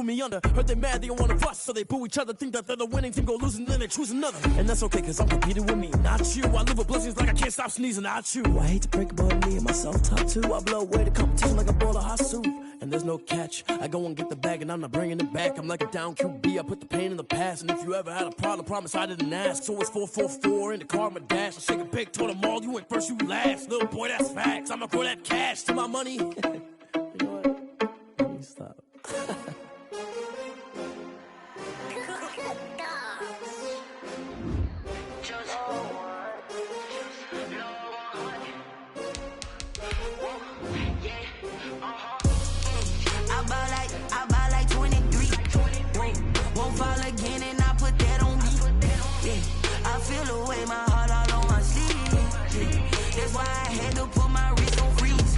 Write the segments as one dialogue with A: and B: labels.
A: me under. Heard they mad, they don't wanna bust, so they boo each other. Think that they're the winning team, go losing, then they choose another. And that's okay, cause I'm competing with me, not you. I live with blessings like I can't stop sneezing, not you. I hate to break it, but me and myself top two. I blow away the competition like a bowl of hot soup. And there's no catch. I go and get the bag and I'm not bringing it back. I'm like a down QB, I put the pain in the past. And if you ever had a problem, promise I didn't ask. So it's 444 in the car, my dash. I shake a big, told them all, you ain't first, you last. Little boy, that's facts. I'ma throw that cash to my money. You know what? Let me stop.
B: Fall again and I put that on me. Yeah, I feel the way, my heart all on my sleeve. Yeah, that's why I had to put my wrist on freeze.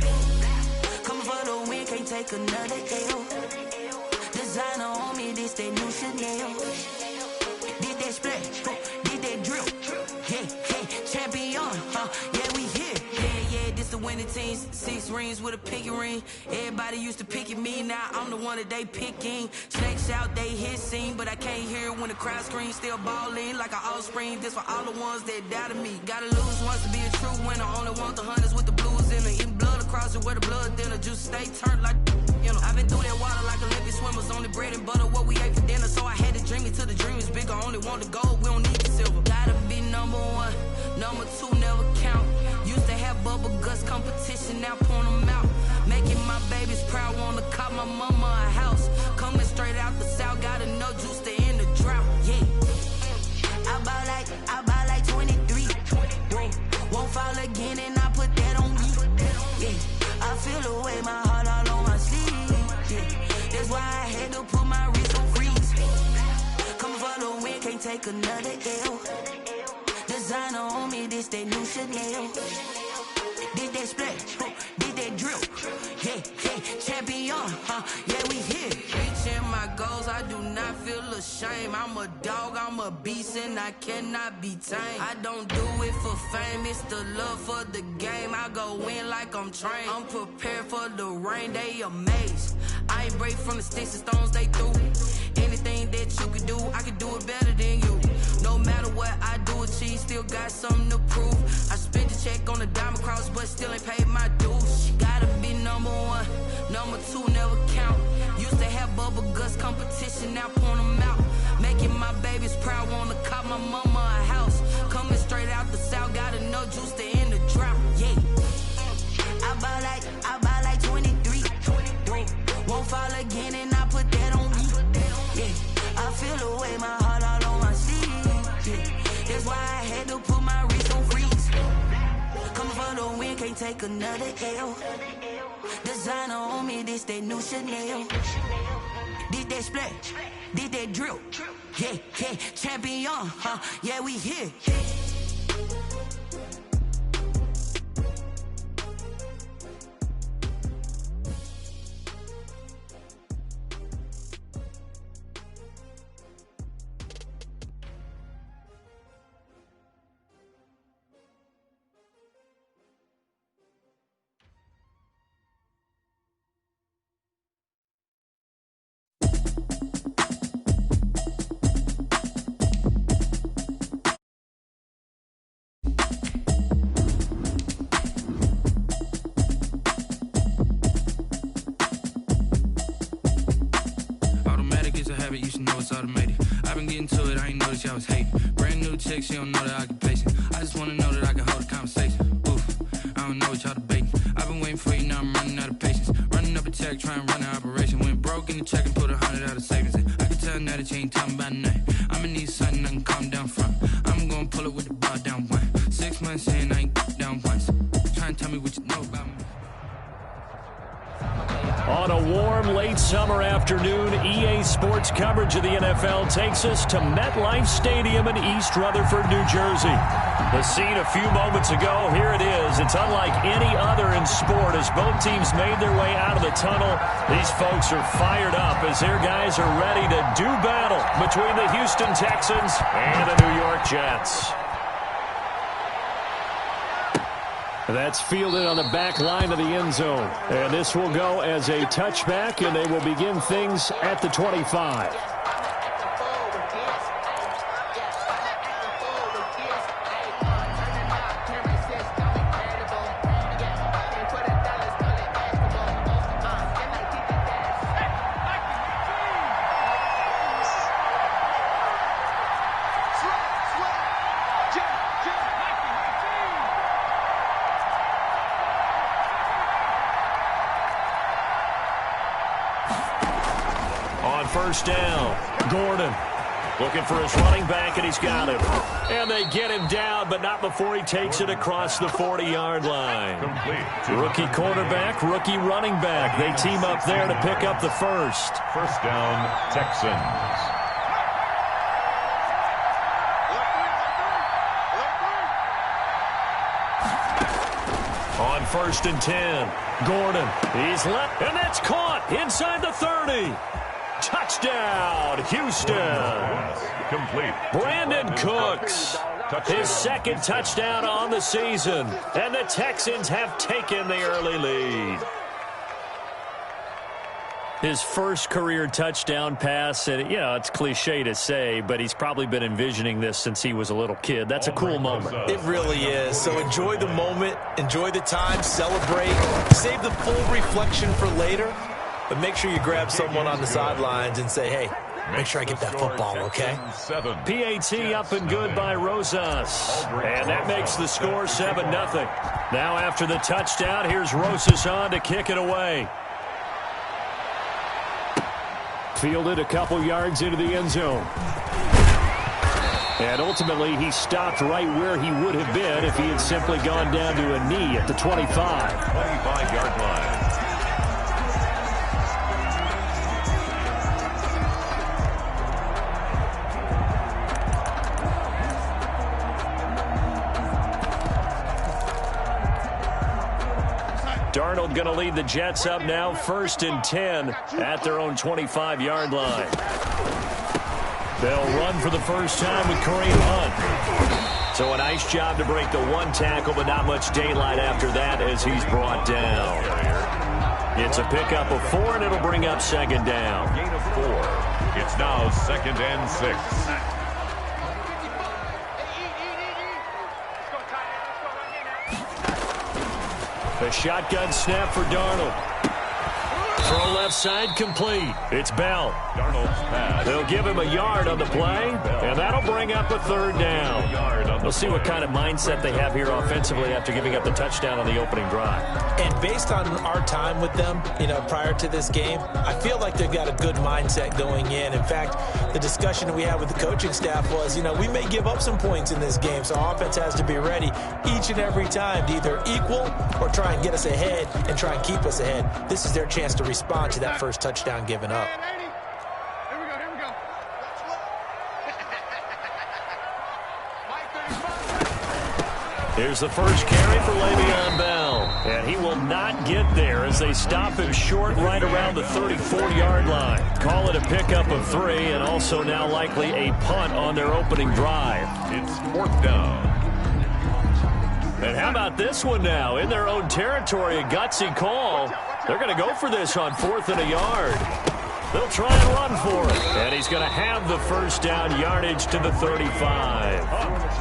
B: Coming for the win, can't take another L. Designer on me, this that new Chanel. Did that splash, did that drill. Yeah, champion, yeah, we here. Yeah, this the winning team. 6 rings with a pinky ring. Everybody used to pick at me, now I'm the one that they picking. Snakes out, they hit scene, but I can't hear it when the crowd screams. Still ballin' like an offspring. This for all the ones that doubted me. Gotta lose once to be a true winner. Only want the hunters with the blues in it. Eating blood across it where the blood dinner. Juice stay turned like, you know. I've been through that water like Olympic swimmers. Only bread and butter, what we ate for dinner. So I had to dream it till the dream is bigger. Only want the gold, we don't need the silver. Gotta be number 1, number 2 never count. Used to have bubble guts competition, now point them out. Making my babies proud, wanna cop my mama a house. Coming straight out the south, gotta know juice to end the drought. Yeah, I buy like 23. Won't fall again and I put that on me. Yeah, I feel the way, my heart all on my sleeve. Yeah, that's why I had to put my wrist on freeze. Coming for the win, can't take another L. Designer on me, this that new Chanel. Did that splash, did that drill. Yeah, champion, yeah, we here. Reaching my goals, I do not feel ashamed. I'm a dog, I'm a beast, and I cannot be tamed. I don't do it for fame, it's the love for the game. I go in like I'm trained. I'm prepared for the rain, they amazed. I ain't break from the sticks and stones they threw. Anything that you could do, I could do it better than you. No matter what I do achieve, still got something to prove. I spent the check on the diamond cross, but still ain't paid my dues. Gotta be number 1, number 2 never count. Used to have bubble guts competition, now point them out. Making my babies proud, wanna cop my mama a house. Coming straight out the south, gotta know juice to end the drought. Yeah, I buy like 23. Won't fall again and I put that on me. Yeah, I feel the way, my heart all on my sleeve. Yeah, that's why I had to put my wrist on freeze. Coming for the win, can't take another L. Designer on me, this that new Chanel. Did that splash, did that drill. Yeah, champion, yeah, we here.
C: You should know it's automated. I've been getting to it, I ain't noticed y'all was hating. Brand new chick, she don't know the occupation. I just wanna know that I can hold a conversation. Oof, I don't know what y'all debating. I've been waiting for you, now I'm running out of patience. Running up a check, trying to run an operation. Went broke in the check and put 100 out of savings in. I can tell now that you ain't talking about nothing. I'ma need something I can calm down from. I'm gonna pull it with the bar down 1. 6 months in, I ain't down once. Try and tell me what you know about me.
D: On a warm, late summer afternoon, EA Sports coverage of the NFL takes us to MetLife Stadium in East Rutherford, New Jersey. The scene a few moments ago, here it is. It's unlike any other in sport as both teams made their way out of the tunnel. These folks are fired up as their guys are ready to do battle between the Houston Texans and the New York Jets. That's fielded on the back line of the end zone. And this will go as a touchback, and they will begin things at the 25. First down, Gordon looking for his running back, and he's got him. And they get him down, but not before he takes it across the 40-yard line. Rookie quarterback, rookie running back. They team up there to pick up the first.
E: First down, Texans.
D: On 1st and 10, Gordon. He's left, and that's caught inside the 30. Touchdown, Houston.
E: Complete.
D: Brandon Cooks, his second touchdown on the season. And the Texans have taken the early lead. His first career touchdown pass, and you know, it's cliche to say, but he's probably been envisioning this since he was a little kid. That's a cool moment.
F: It really is. So enjoy the moment, enjoy the time, celebrate, save the full reflection for later. But make sure you grab someone on the sidelines and say, hey, make sure I get that football, okay?
D: PAT up and good by Rosas. And that makes the score 7-0. Now after the touchdown, here's Rosas on to kick it away. Fielded a couple yards into the end zone. And ultimately, he stopped right where he would have been if he had simply gone down to a knee at the 25.
E: 25-yard line.
D: Darnold going to lead the Jets up now, 1st and 10 at their own 25-yard line. They'll run for the first time with Kareem Hunt. So a nice job to break the one tackle, but not much daylight after that as he's brought down. It's a pickup of 4, and it'll bring up 2nd down.
E: Gain of 4. It's now 2nd and 6.
D: A shotgun snap for Darnold. Throw left side complete. It's Bell.
E: Darnold's pass.
D: They'll give him a yard on the play, and that'll bring up a 3rd down. We'll see what kind of mindset they have here offensively after giving up the touchdown on the opening drive.
F: And based on our time with them, you know, prior to this game, I feel like they've got a good mindset going in. In fact, the discussion we had with the coaching staff was, you know, we may give up some points in this game, so offense has to be ready each and every time to either equal or try and get us ahead and try and keep us ahead. This is their chance to respond to that first touchdown given up.
D: Here's the first carry for Le'Veon Bell. And he will not get there as they stop him short right around the 34-yard line. Call it a pickup of 3 and also now likely a punt on their opening drive.
E: It's 4th down.
D: And how about this one now? In their own territory, a gutsy call. They're going to go for this on 4th and a yard. They'll try and run for it. And he's going to have the first down, yardage to the 35.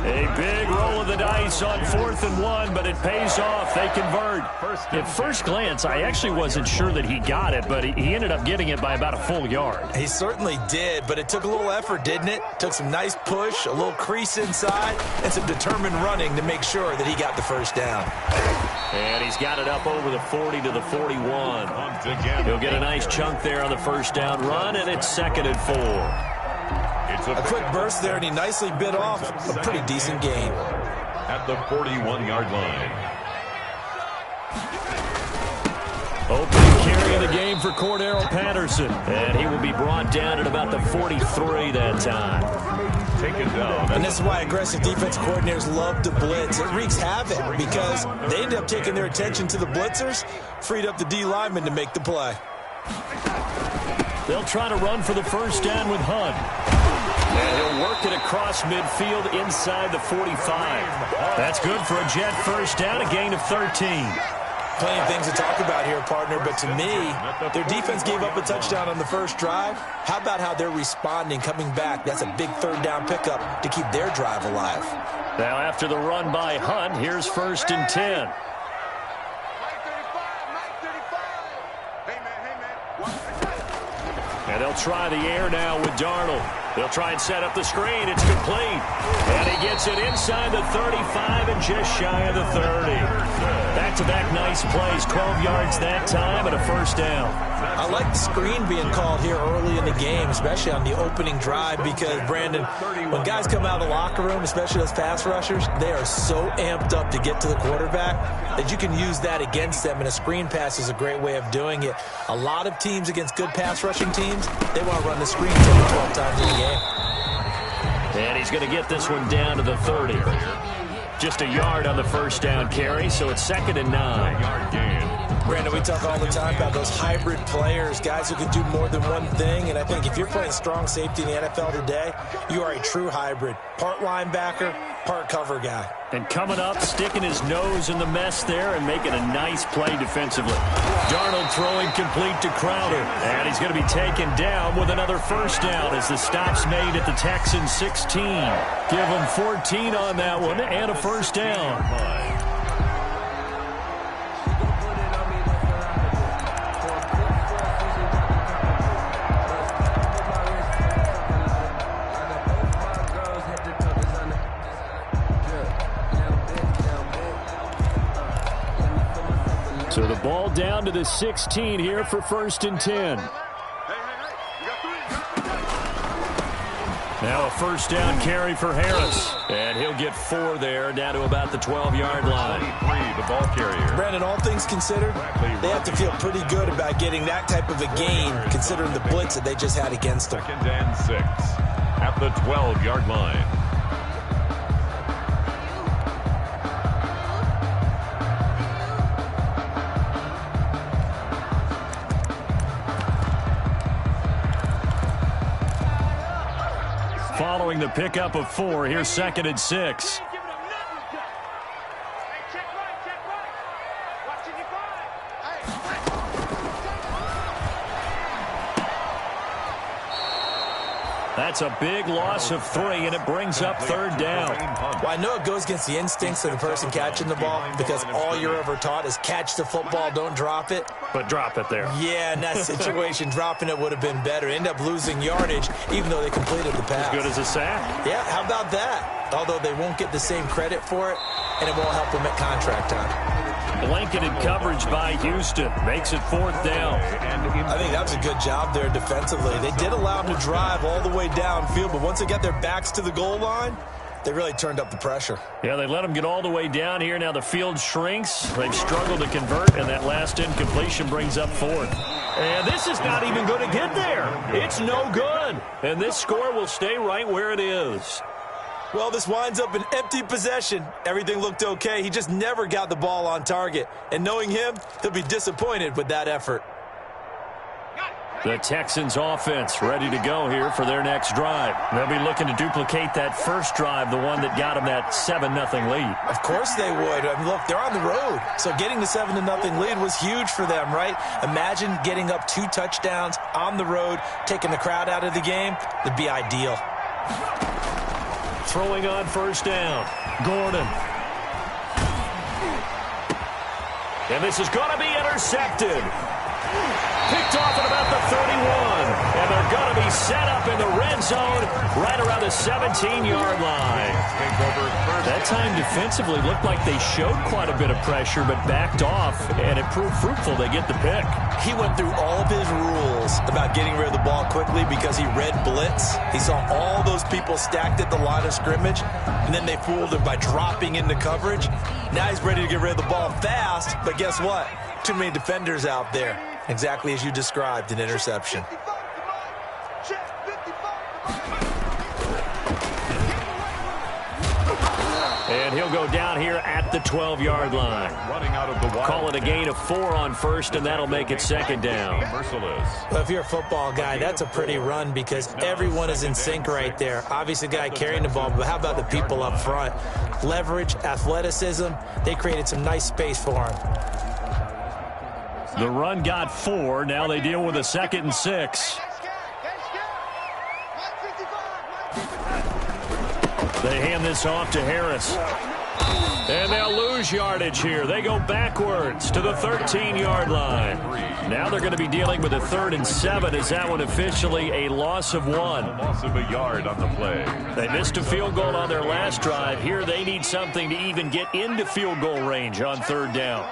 D: A big roll of the dice on 4th and 1, but it pays off. They convert. At first glance, I actually wasn't sure that he got it, but he ended up getting it by about a full yard.
F: He certainly did, but it took a little effort, didn't it? Took some nice push, a little crease inside, and some determined running to make sure that he got the first down.
D: And he's got it up over the 40 to the 41. He'll get a nice chunk there on the first down run, and it's 2nd and 4.
F: A quick burst there, and he nicely bit off a pretty decent gain.
E: At the 41-yard line.
D: Opening carry of the game for Cordero Patterson. And he will be brought down at about the 43 that time.
E: Taken down.
F: And this is why aggressive defense coordinators love to blitz. It wreaks havoc because they end up taking their attention to the blitzers, freed up the D lineman to make the play.
D: They'll try to run for the first down with Hunt. And he'll work it across midfield inside the 45. That's good for a Jet first down, a gain of 13.
F: Plenty of things to talk about here, partner, but to me, their defense gave up a touchdown on the first drive. How about how they're responding, coming back? That's a big third down pickup to keep their drive alive.
D: Now after the run by Hunt, here's 1st and 10. And they'll try the air now with Darnold. They'll try and set up the screen. It's complete. And he gets it inside the 35 and just shy of the 30. Back-to-back nice plays, 12 yards that time and a first down.
F: I like the screen being called here early in the game, especially on the opening drive, because, Brandon, when guys come out of the locker room, especially those pass rushers, they are so amped up to get to the quarterback that you can use that against them, and a screen pass is a great way of doing it. A lot of teams against good pass rushing teams, they want to run the screen 10 to 12 times in the game.
D: And he's going to get this one down to the 30. Just a yard on the first down carry, so it's 2nd and 9.
F: Brandon, we talk all the time about those hybrid players, guys who can do more than one thing, and I think if you're playing strong safety in the NFL today, you are a true hybrid. Part linebacker, part cover guy.
D: And coming up, sticking his nose in the mess there and making a nice play defensively. Darnold throwing complete to Crowder. And he's going to be taken down with another first down as the stop's made at the Texans 16. Give them 14 on that one and a first down. So the ball down to the 16 here for 1st and 10. Now a first down carry for Harris. And he'll get 4 there, down to about the 12-yard line.
E: The ball carrier.
F: Brandon, all things considered, they have to feel pretty good about getting that type of a gain, considering the blitz that they just had against them.
E: 2nd and 6 at the 12-yard line.
D: Following the pickup of 4, here's 2nd and 6. That's a big loss of 3, and it brings up 3rd down.
F: Well, I know it goes against the instincts of the person catching the ball, because all you're ever taught is catch the football, don't drop it.
D: But drop it there.
F: Yeah, in that situation, dropping it would have been better. End up losing yardage, even though they completed the pass.
D: As good as a sack.
F: Yeah, how about that? Although they won't get the same credit for it, and it won't help them at contract time.
D: Blanketed coverage by Houston. Makes it 4th down.
F: I think that was a good job there defensively. They did allow them to drive all the way downfield, but once they got their backs to the goal line, they really turned up the pressure.
D: Yeah, they let them get all the way down here. Now the field shrinks. They've struggled to convert, and that last incompletion brings up 4th. And this is not even going to get there. It's no good. And this score will stay right where it is.
F: Well, this winds up an empty possession. Everything looked okay. He just never got the ball on target. And knowing him, he'll be disappointed with that effort.
D: The Texans offense ready to go here for their next drive. They'll be looking to duplicate that first drive, the one that got them that 7-0 lead.
F: Of course they would. I mean, look, they're on the road. So getting the 7-0 lead was huge for them, right? Imagine getting up 2 touchdowns on the road, taking the crowd out of the game. It'd be ideal.
D: Throwing on first down, Gordon. And this is going to be intercepted. Picked off at about the 31. And they're going to be set up in the red zone right around the 17-yard line. That time defensively looked like they showed quite a bit of pressure but backed off, and it proved fruitful. They get the pick.
F: He went through all of his rules about getting rid of the ball quickly because he read blitz. He saw all those people stacked at the line of scrimmage, and then they fooled him by dropping into coverage. Now he's ready to get rid of the ball fast, but guess what? Too many defenders out there. Exactly as you described, an interception.
D: And he'll go down here at the 12-yard line.
E: Running out of the wild.
D: Call it a gain of 4 on first, and that'll make it second down.
F: Well, if you're a football guy, that's a pretty run because everyone is in sync right there. Obviously, the guy carrying the ball, but how about the people up front? Leverage, athleticism, they created some nice space for him.
D: The run got 4. Now they deal with a 2nd and 6. They hand this off to Harris. And they'll lose yardage here. They go backwards to the 13-yard line. Now they're going to be dealing with a 3rd and 7. Is that one officially a loss of 1?
E: Loss of a yard on the play.
D: They missed a field goal on their last drive. Here they need something to even get into field goal range on 3rd down.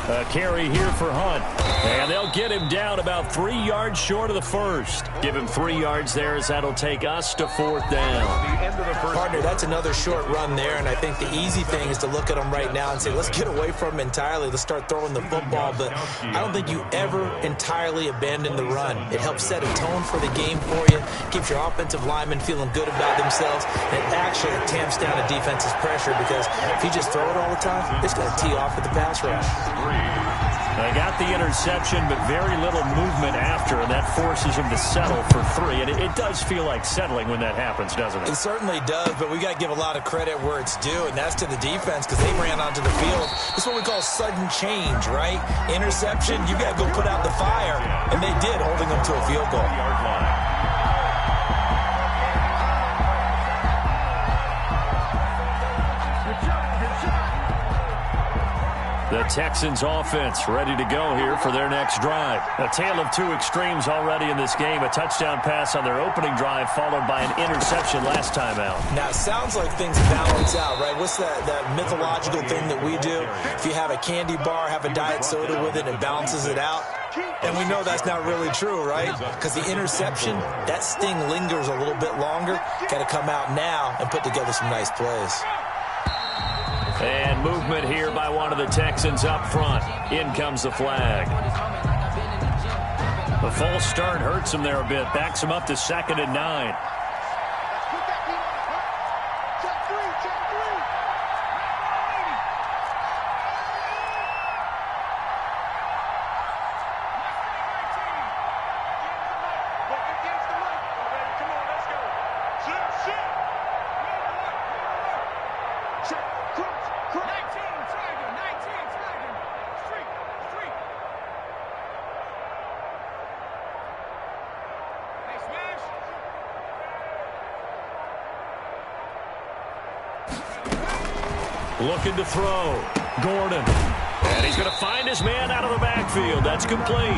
D: A carry here for Hunt. And they'll get him down about 3 yards short of the first. Give him 3 yards there as that'll take us to 4th down.
F: Partner, that's another short run there, and I think the easy thing is to look at him right now and say, let's get away from him entirely. Let's start throwing the football, but I don't think you ever entirely abandon the run. It helps set a tone for the game for you, keeps your offensive linemen feeling good about themselves, and it actually tamps down a defense's pressure because if you just throw it all the time, it's going to tee off with the pass rush.
D: They got the interception, but very little movement after, and that forces them to settle for 3. And it does feel like settling when that happens, doesn't it?
F: It certainly does, but we got to give a lot of credit where it's due, and that's to the defense because they ran onto the field. This is what we call sudden change, right? Interception, you got to go put out the fire, and they did, holding them to a field goal.
D: The Texans offense ready to go here for their next drive. A tale of 2 extremes already in this game. A touchdown pass on their opening drive followed by an interception last time out.
F: Now, it sounds like things balance out, right? What's that mythological thing that we do? If you have a candy bar, have a diet soda with it, it balances it out. And we know that's not really true, right? Because the interception, that sting lingers a little bit longer. Got to come out now and put together some nice plays.
D: And movement here by one of the Texans up front. In comes the flag. The false start hurts him there a bit. Backs him up to 2nd and 9. Looking to throw. Gordon. And he's going to find his man out of the backfield. That's complete.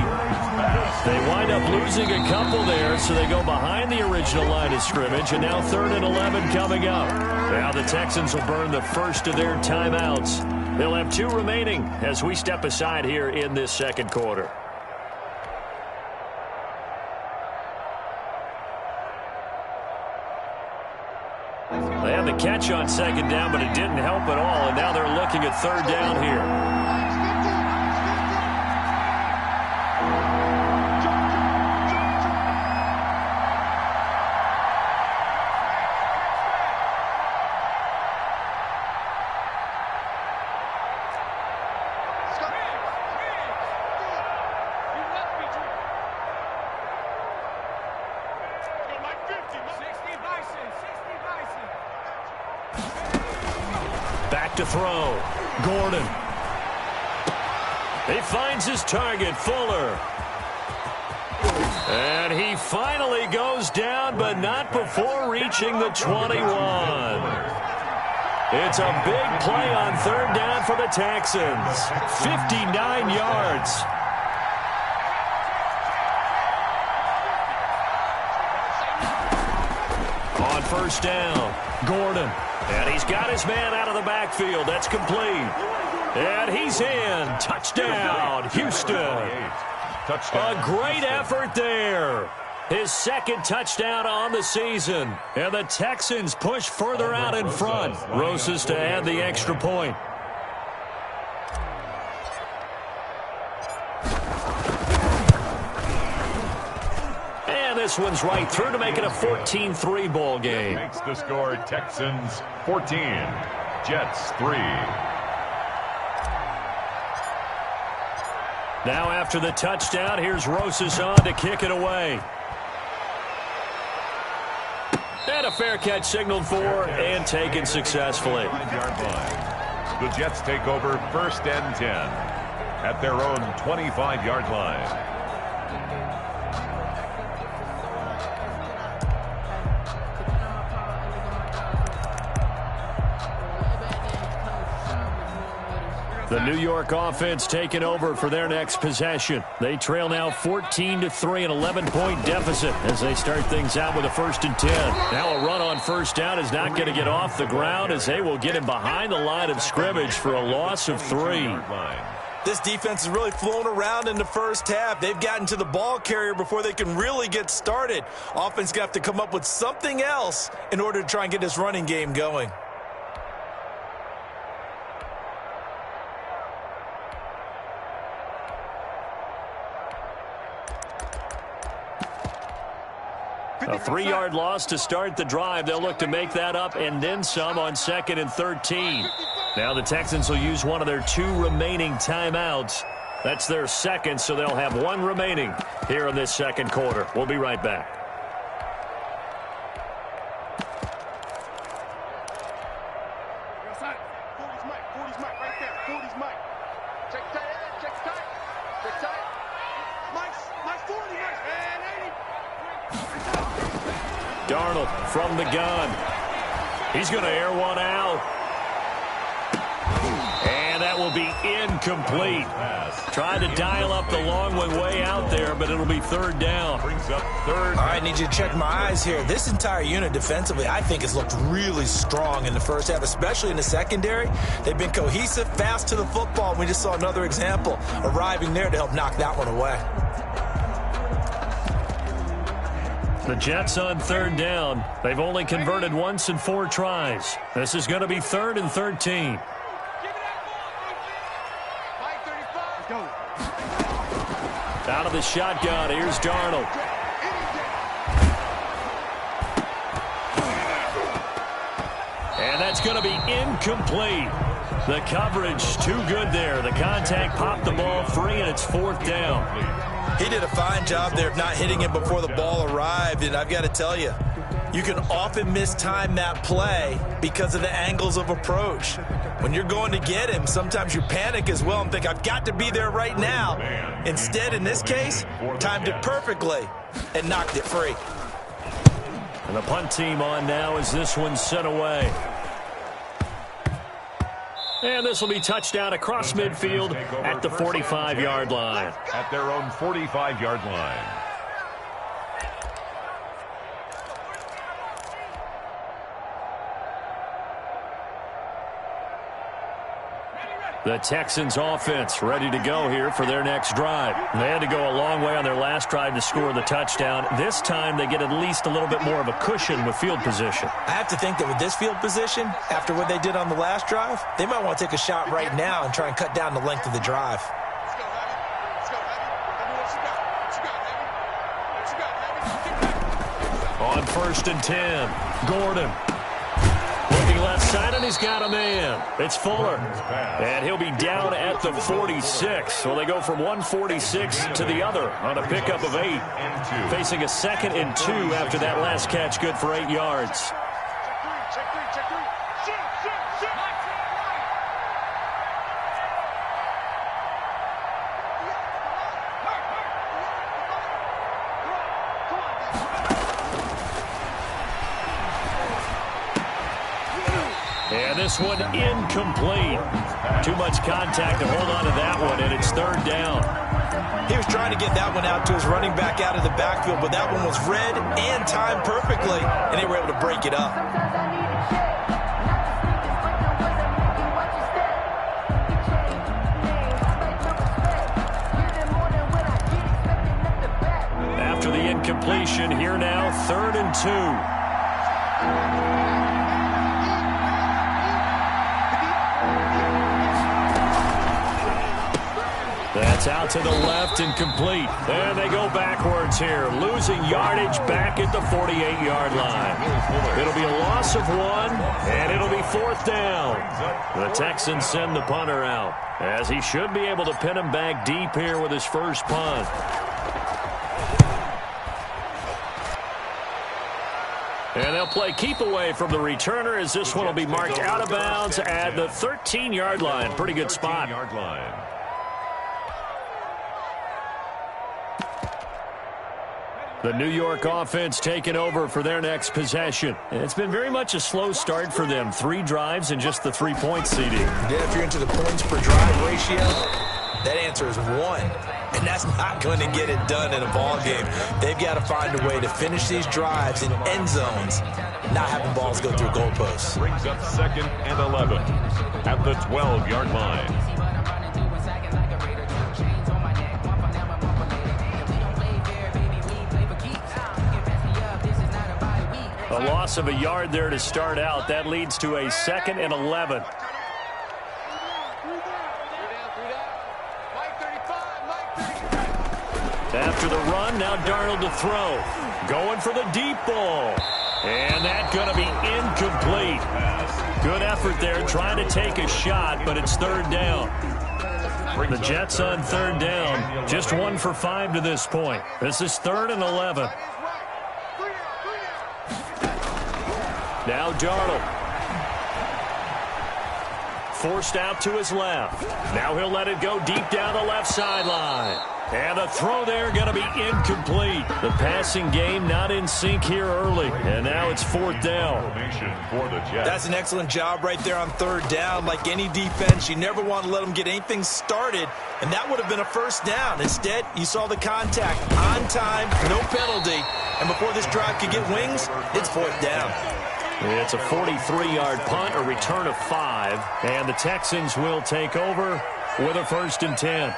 D: They wind up losing a couple there, so they go behind the original line of scrimmage, and now 3rd and 11 coming up. Now the Texans will burn the first of their timeouts. They'll have 2 remaining as we step aside here in this 2nd quarter. They had the catch on 2nd down, but it didn't help at all, and now they're looking at 3rd down here. Back to throw. Gordon. He finds his target, Fuller. And he finally goes down, but not before reaching the 21. It's a big play on 3rd down for the Texans. 59 yards. On 1st down, Gordon. And he's got his man out of the backfield. That's complete. And he's in. Touchdown, Houston. A great effort there. His 2nd touchdown on the season. And the Texans push further out in front. Rosas to add the extra point. this one's right through to make it a 14-3 ball game.
E: Makes the score Texans 14, Jets 3.
D: Now after the touchdown, here's Rosas on to kick it away. And a fair catch signaled for and taken successfully.
E: 5-yard line. The Jets take over 1st and 10 at their own 25-yard line.
D: The New York offense taking over for their next possession. They trail now 14-3, an 11-point deficit as they start things out with a 1st and 10. Now a run on 1st down is not going to get off the ground as they will get him behind the line of scrimmage for a loss of 3.
F: This defense is really flown around in the first half. They've gotten to the ball carrier before they can really get started. Offense going to have to come up with something else in order to try and get this running game going.
D: A 3-yard loss to start the drive. They'll look to make that up and then some on 2nd and 13. Now the Texans will use one of their 2 remaining timeouts. That's their 2nd, so they'll have 1 remaining here in this 2nd quarter. We'll be right back. Darnold from the gun. He's going to air one out. And that will be incomplete. Tried to dial up the long one way out there, but it'll be 3rd down.
E: Brings up 3rd.
F: All right, need you to check my eyes here. This entire unit defensively, I think, has looked really strong in the first half, especially in the secondary. They've been cohesive, fast to the football. We just saw another example arriving there to help knock that one away.
D: The Jets on 3rd down. They've only converted once in 4 tries. This is going to be 3rd and 13. Out of the shotgun, here's Darnold. And that's going to be incomplete. The coverage too good there. The contact popped the ball free, and it's 4th down.
F: He did a fine job there of not hitting him before the ball arrived, and I've got to tell you, you can often mistime that play because of the angles of approach. When you're going to get him, sometimes you panic as well and think, I've got to be there right now. Instead, in this case, timed it perfectly and knocked it free.
D: And the punt team on now as this one's sent away. And this will be touchdown across midfield at the 45-yard line.
E: At their own 45-yard line.
D: The Texans offense ready to go here for their next drive. They had to go a long way on their last drive to score the touchdown. This time they get at least a little bit more of a cushion with field position.
F: I have to think that with this field position, after what they did on the last drive, they might want to take a shot right now and try and cut down the length of the drive.
D: On 1st and 10, Gordon. Looking left side, and he's got a man. It's Fuller. And he'll be down at the 46. So they go from 146 to the other on a pickup of 8. Facing a 2nd and 2 after that last catch, good for 8 yards. And this one incomplete. Too much contact to hold on to that one, and it's 3rd down.
F: He was trying to get that one out to his running back out of the backfield, but that one was read and timed perfectly, and they were able to break it up.
D: After the incompletion, here now, 3rd and 2. That's out to the left and complete. And they go backwards here, losing yardage back at the 48-yard line. It'll be a loss of 1, and it'll be 4th down. The Texans send the punter out, as he should be able to pin him back deep here with his first punt. And they'll play keep away from the returner, as this one will be marked out of bounds at the 13-yard line. Pretty good spot. The New York offense taking over for their next possession. It's been very much a slow start for them. 3 drives and just the 3-point seeding.
F: Yeah, if you're into the points per drive ratio, that answer is 1. And that's not going to get it done in a ball game. They've got to find a way to finish these drives in end zones, not having balls go through goalposts.
E: Brings up 2nd and 11 at the 12-yard line.
D: A loss of a yard there to start out. That leads to a 2nd and 11. After the run, now Darnold to throw. Going for the deep ball. And that's going to be incomplete. Good effort there, trying to take a shot, but it's 3rd down. The Jets on 3rd down. Just 1 for 5 to this point. This is 3rd and 11. Now Darnold. Forced out to his left. Now he'll let it go deep down the left sideline. And the throw there going to be incomplete. The passing game not in sync here early. And now it's 4th down.
F: That's an excellent job right there on 3rd down. Like any defense, you never want to let them get anything started. And that would have been a 1st down. Instead, you saw the contact on time, no penalty. And before this drive could get wings, it's 4th down.
D: It's a 43-yard punt, a return of 5. And the Texans will take over with a 1st and 10.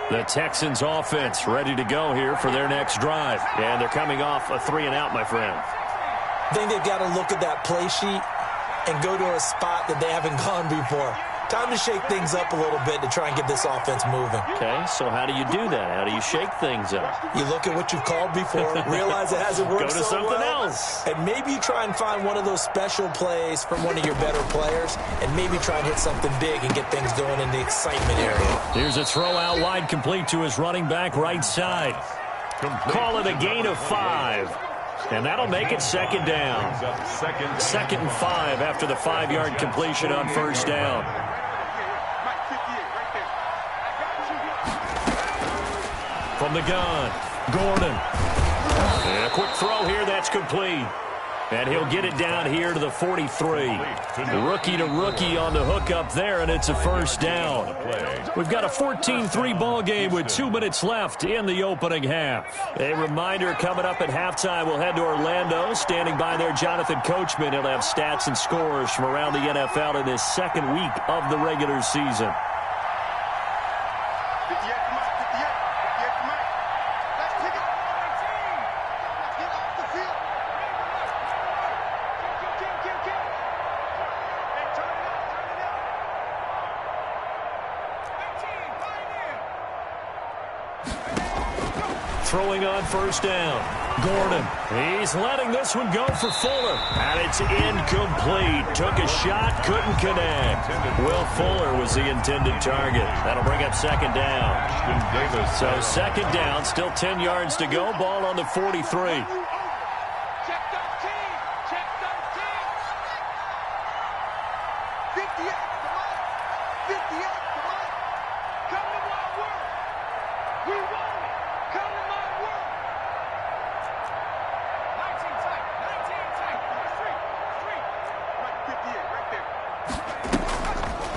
D: The Texans offense ready to go here for their next drive. And they're coming off a 3-and-out, my friend.
F: I think they've got to look at that play sheet and go to a spot that they haven't gone before. Time to shake things up a little bit to try and get this offense moving.
D: Okay, so how do you do that? How do you shake things up?
F: You look at what you've called before, realize it hasn't worked
D: so well. Go to something else.
F: And maybe you try and find one of those special plays from one of your better players, and maybe try and hit something big and get things going in the excitement area. Here's
D: a throw out wide, complete to his running back right side. Call it a gain of 5. And that'll make it 2nd down. 2nd and 5 after the 5-yard completion on 1st down. From the gun, Gordon. And a quick throw here, that's complete. And he'll get it down here to the 43. Rookie to rookie on the hook up there, and it's a 1st down. We've got a 14-3 ball game with 2 minutes left in the opening half. A reminder coming up at halftime, we'll head to Orlando. Standing by there, Jonathan Coachman. He'll have stats and scores from around the NFL in this 2nd week of the regular season. Throwing on 1st down. Gordon. He's letting this one go for Fuller. And it's incomplete. Took a shot, couldn't connect. Will Fuller was the intended target. That'll bring up 2nd down. So 2nd down, still 10 yards to go. Ball on the 43.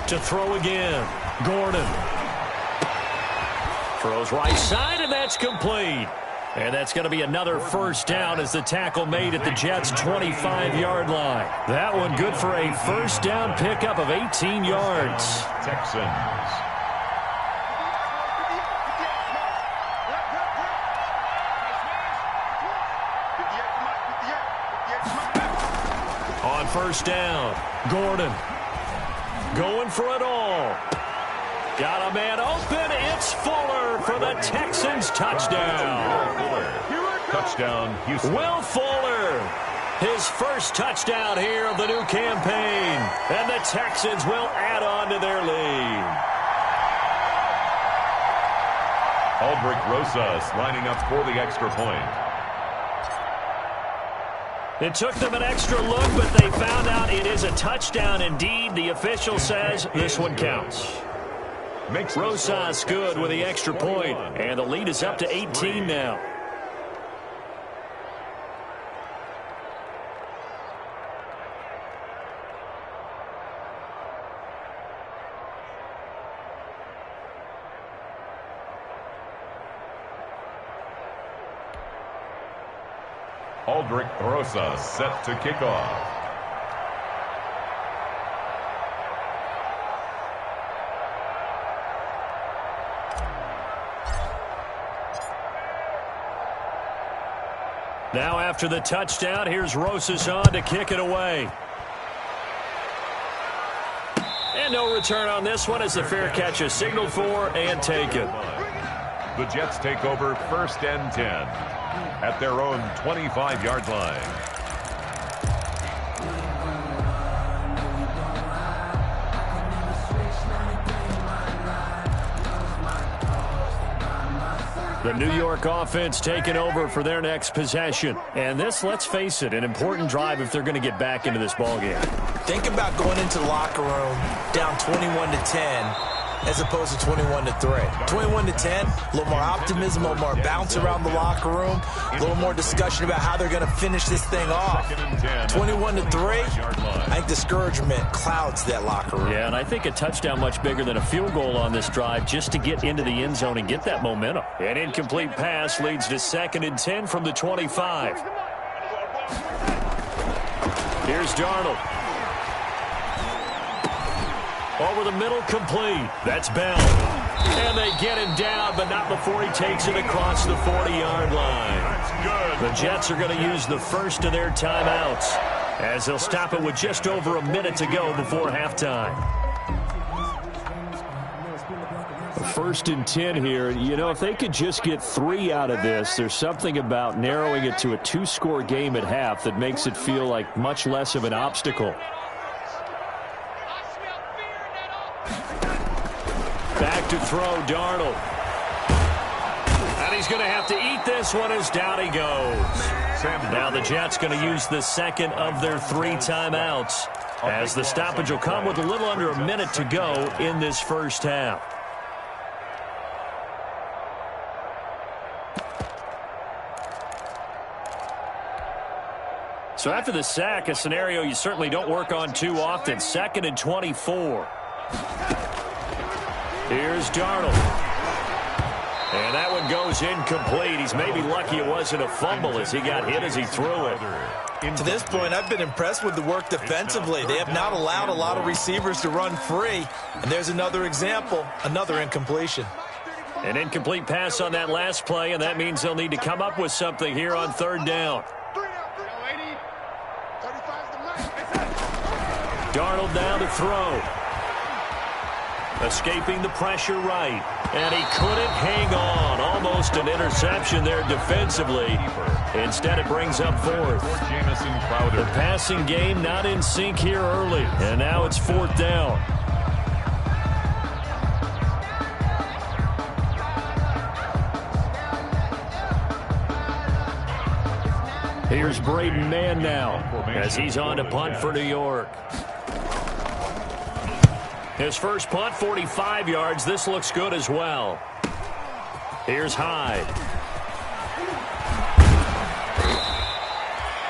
D: To throw again. Gordon. Throws right side, and that's complete. And that's going to be another 1st down as the tackle made at the Jets' 25-yard line. That one good for a 1st down pickup of 18 yards.
E: Texans.
D: first down. Gordon going for it all. Got a man open. It's Fuller for the Texans touchdown.
E: Touchdown, Houston.
D: Will Fuller, his first touchdown here of the new campaign. And the Texans will add on to their lead.
E: Aldrich Rosas lining up for the extra point.
D: It took them an extra look, but they found out it is a touchdown indeed. The official says this one counts. Rosas good with the extra point, and the lead is up to 18 now.
E: Aldrich Rosas set to kick off.
D: Now after the touchdown, here's Rosas on to kick it away. And no return on this one as the fair catch is signaled for and taken.
E: The Jets take over 1st and 10 at their own 25-yard line.
D: The New York offense taking over for their next possession. And this, let's face it, an important drive if they're going to get back into this ballgame.
F: Think about going into the locker room down 21-10 as opposed to 21-3. 21-10, a little more optimism, a little more bounce around the locker room, a little more discussion about how they're going to finish this thing off. 21-3, I think discouragement clouds that locker room.
D: Yeah, and I think a touchdown much bigger than a field goal on this drive just to get into the end zone and get that momentum. An incomplete pass leads to 2nd and 10 from the 25. Here's Darnold. Over the middle, complete. That's Bell. And they get him down, but not before he takes it across the 40-yard line. The Jets are going to use the first of their timeouts as they'll stop it with just over a minute to go before halftime. 1st and 10 here. You know, if they could just get 3 out of this, there's something about narrowing it to a 2-score game at half that makes it feel like much less of an obstacle. Back to throw, Darnold. And he's going to have to eat this one as down he goes. Now the Jets going to use the second of their 3 timeouts as the stoppage will come with a little under a minute to go in this first half. So after the sack, a scenario you certainly don't work on too often. 2nd and 24. Here's Darnold. And that one goes incomplete. He's maybe lucky it wasn't a fumble as he got hit as he threw it.
F: To this point, I've been impressed with the work defensively. They have not allowed a lot of receivers to run free. And there's another example, another incompletion.
D: An incomplete pass on that last play, and that means they'll need to come up with something here on 3rd down. Darnold down to throw. Escaping the pressure right. And he couldn't hang on. Almost an interception there defensively. Instead, it brings up 4th. The passing game not in sync here early. And now it's 4th down. Here's Braden Mann now as he's on to punt for New York. His first punt, 45 yards. This looks good as well. Here's Hyde.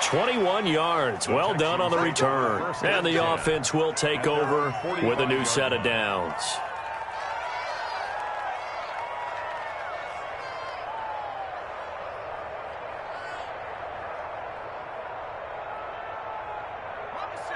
D: 21 yards. Well done on the return. And the offense will take over with a new set of downs.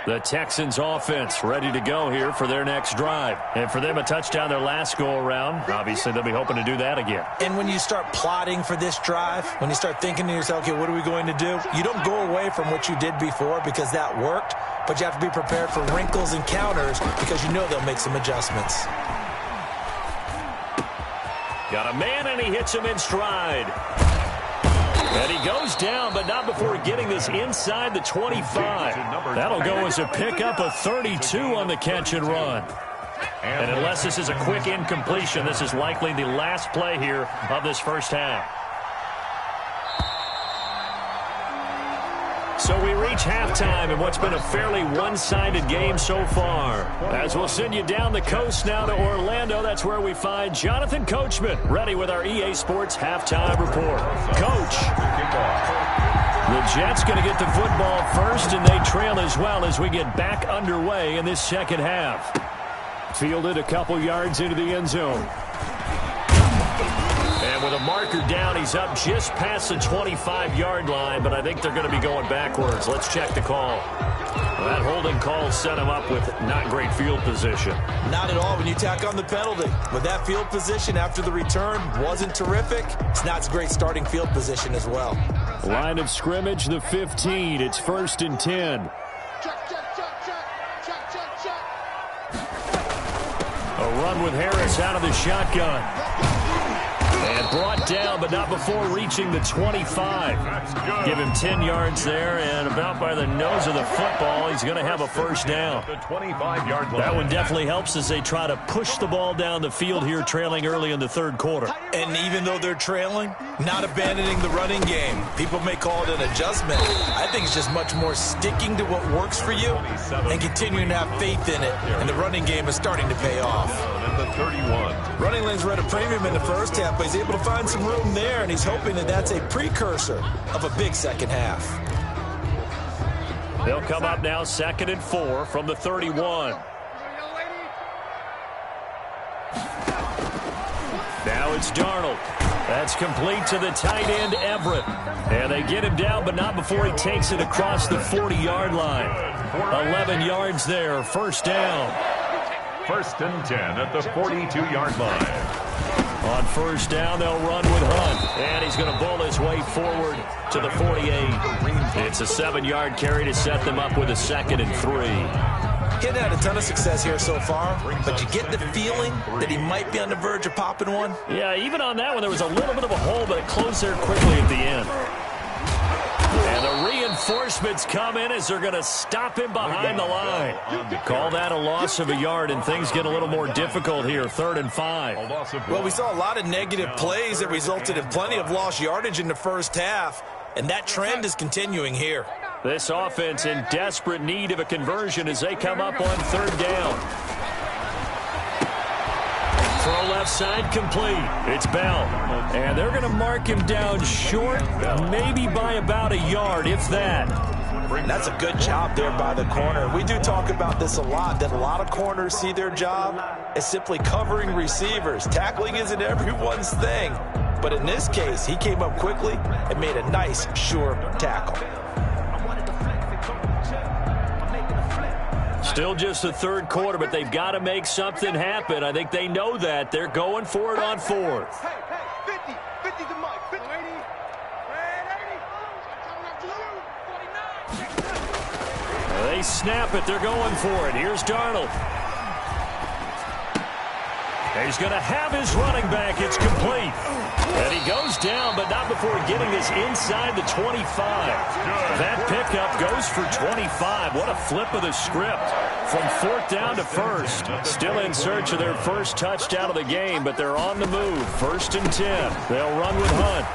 D: The Texans offense ready to go here for their next drive. And for them, a touchdown their last go-around. Obviously, they'll be hoping to do that again.
F: And when you start plotting for this drive, when you start thinking to yourself, okay, what are we going to do? You don't go away from what you did before because that worked, but you have to be prepared for wrinkles and counters because you know they'll make some adjustments.
D: Got a man, and he hits him in stride. And he goes down, but not before getting this inside the 25. That'll go as a pickup of 32 on the catch and run. And unless this is a quick incompletion, this is likely the last play here of this first half. So we reach halftime in what's been a fairly one-sided game so far. As we'll send you down the coast now to Orlando, that's where we find Jonathan Coachman ready with our EA Sports halftime report. Coach, the Jets going to get the football first, and they trail as well as we get back underway in this second half. Fielded a couple yards into the end zone. And with a marker down, he's up just past the 25-yard line, but I think they're going to be going backwards. Let's check the call. Well, that holding call set him up with not great field position.
F: Not at all when you tack on the penalty. With that field position after the return wasn't terrific, it's not great starting field position as well.
D: Line of scrimmage, the 15. It's 1st and 10. A run with Harris out of the shotgun. And brought down, but not before reaching the 25. Give him 10 yards there, and about by the nose of the football, he's going to have a first down.
E: The 25-yard line.
D: That one definitely helps as they try to push the ball down the field here, trailing early in the third quarter.
F: And even though they're trailing, not abandoning the running game. People may call it an adjustment. I think it's just much more sticking to what works for you and continuing to have faith in it. And the running game is starting to pay off.
E: The 31.
F: Running lanes were at a premium in the first half, but he's able to find some room there, and he's hoping that that's a precursor of a big second half.
D: They'll come up now 2nd and 4 from the 31. Now it's Darnold. That's complete to the tight end, Everett. And they get him down, but not before he takes it across the 40-yard line. 11 yards there, first down.
E: 1st and 10 at the 42-yard line.
D: On first down, they'll run with Hunt. And he's going to bull his way forward to the 48. It's a 7-yard carry to set them up with a 2nd and 3.
F: He hasn't had a ton of success here so far, but you get the feeling that he might be on the verge of popping one.
D: Yeah, even on that one, there was a little bit of a hole, but it closed there quickly at the end. And the reinforcements come in as they're going to stop him behind the line. Call that a loss of a yard, and things get a little more difficult here, 3rd and 5.
F: Well, we saw a lot of negative plays that resulted in plenty of lost yardage in the first half, and that trend is continuing here.
D: This offense in desperate need of a conversion as they come up on 3rd down. Throw left side complete. It's Bell. And they're going to mark him down short, maybe by about a yard, if that.
F: That's a good job there by the corner. We do talk about this a lot, that a lot of corners see their job as simply covering receivers. Tackling isn't everyone's thing. But in this case, he came up quickly and made a nice, sure tackle.
D: Still just the third quarter, but they've got to make something happen. I think they know that. They're going for it on 4th. They snap it. They're going for it. Here's Darnold. He's going to have his running back. It's complete. And he goes down, but not before getting this inside the 25. That pickup goes for 25. What a flip of the script. From 4th down to 1st. Still in search of their first touchdown of the game, but they're on the move. 1st and 10. They'll run with Hunt.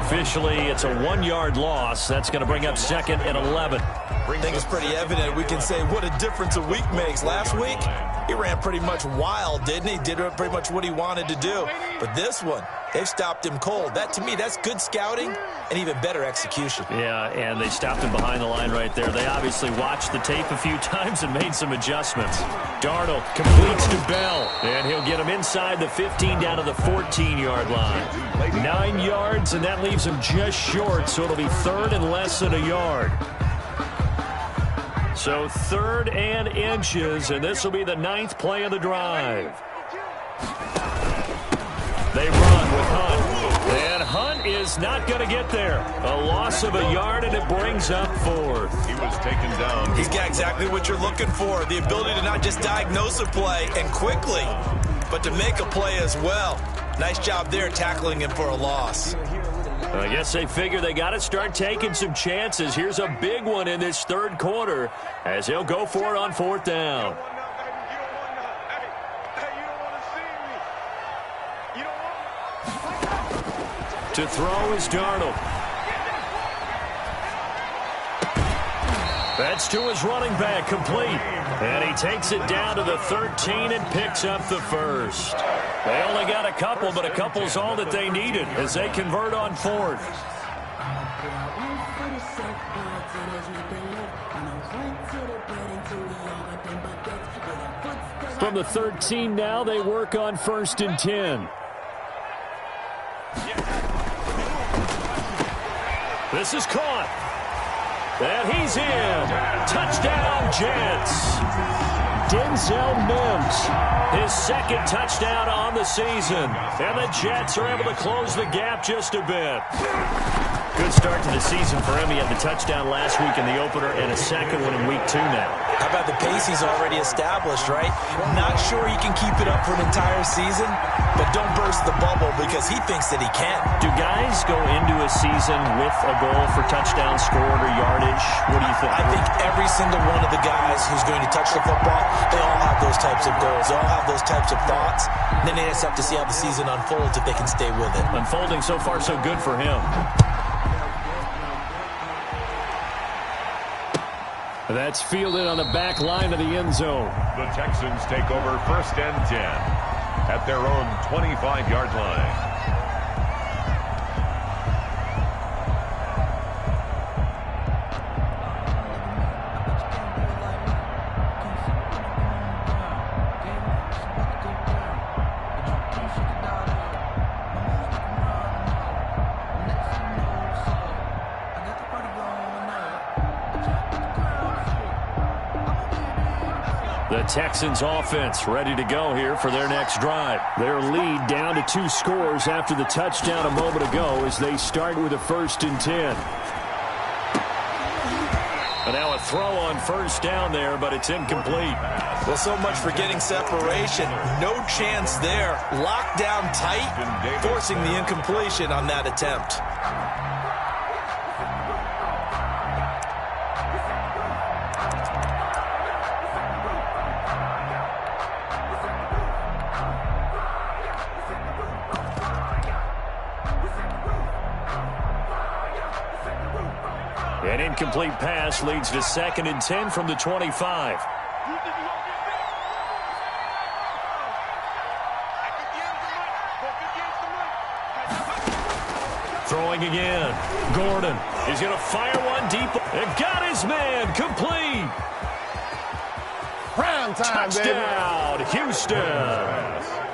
D: Officially, it's a 1-yard loss. That's going to bring up 2nd and 11.
F: I think it's pretty evident. We can say what a difference a week makes. Last week, he ran pretty much wild, didn't he? Did pretty much what he wanted to do. But this one, they've stopped him cold. That, to me, that's good scouting and even better execution.
D: Yeah, and they stopped him behind the line right there. They obviously watched the tape a few times and made some adjustments. Darnold completes to Bell, and he'll get him inside the 15 down to the 14-yard line. 9 yards, and that leaves him just short, so it'll be 3rd and less than a yard. So 3rd and inches, and this will be the 9th play of the drive. They run with Hunt. And Hunt is not going to get there. A loss of a yard, and it brings up 4th.
E: He was taken down.
F: He's got exactly what you're looking for, the ability to not just diagnose a play and quickly, but to make a play as well. Nice job there tackling him for a loss.
D: I guess they figure they got to start taking some chances. Here's a big one in this 3rd quarter as he'll go for it on 4th down. To throw is Darnold. That's to his running back, complete. And he takes it down to the 13 and picks up the 1st. They only got a couple, but a couple's all that they needed as they convert on 4th. From the 13 now, they work on 1st and 10. This is caught. And he's in. Touchdown, Jets. Denzel Mims, his 2nd touchdown on the season. And the Jets are able to close the gap just a bit. Good start to the season for him. He had the touchdown last week in the opener and a 2nd one in week 2 now.
F: How about the pace he's already established, right? Not sure he can keep it up for an entire season, but don't burst the bubble because he thinks that he can.
D: Do guys go into a season with a goal for touchdown scored or yardage? What do you think?
F: I think every single one of the guys who's going to touch the football, they all have those types of goals. They all have those types of thoughts. And then they just have to see how the season unfolds if they can stay with it.
D: Unfolding so far so good for him. That's fielded on the back line of the end zone.
E: The Texans take over 1st and 10 at their own 25-yard line.
D: The Texans offense ready to go here for their next drive. Their lead down to 2 scores after the touchdown a moment ago as they start with a 1st and 10. And now a throw on 1st down there, but it's incomplete.
F: Well, so much for getting separation. No chance there. Locked down tight, forcing the incompletion on that attempt.
D: An incomplete pass leads to 2nd and 10 from the 25. Throwing again. Gordon is going to fire one deep. And got his man. Complete.
G: Prime time,
D: touchdown, baby. Houston.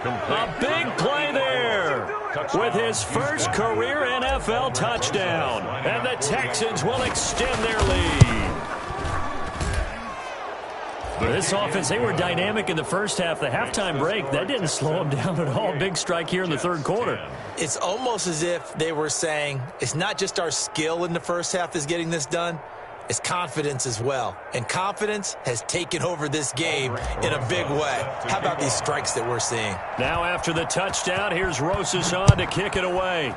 D: A big play there with his first career NFL touchdown. And the Texans will extend their lead. This offense, they were dynamic in the first half. The halftime break, that didn't slow them down at all. Big strike here in the 3rd quarter.
F: It's almost as if they were saying, it's not just our skill in the first half that's getting this done. It's confidence as well. And confidence has taken over this game in a big way. How about these strikes that we're seeing?
D: Now after the touchdown, here's Rosas on to kick it away.